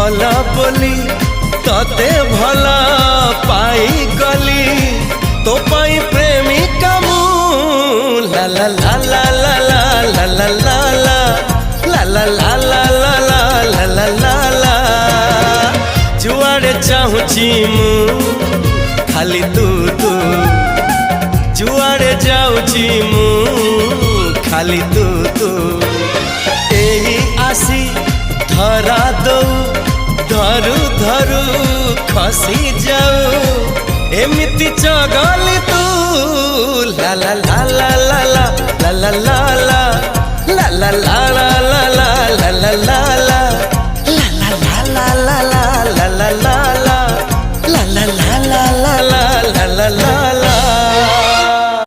भला बोली तते भला पाई गली तो पाई प्रेमिका मु ला ला ला ला ला ला ला ला ला ला ला ला ला ला ला ला ला जुआड़े चाहूची मु खाली तू तू जुआड़े जाऊची मु खाली तू तू एही आसी धरा दो धरु धरु खसी जाऊ एमिति चगली तू ला ला ला ला ला ला ला ला ला ला ला ला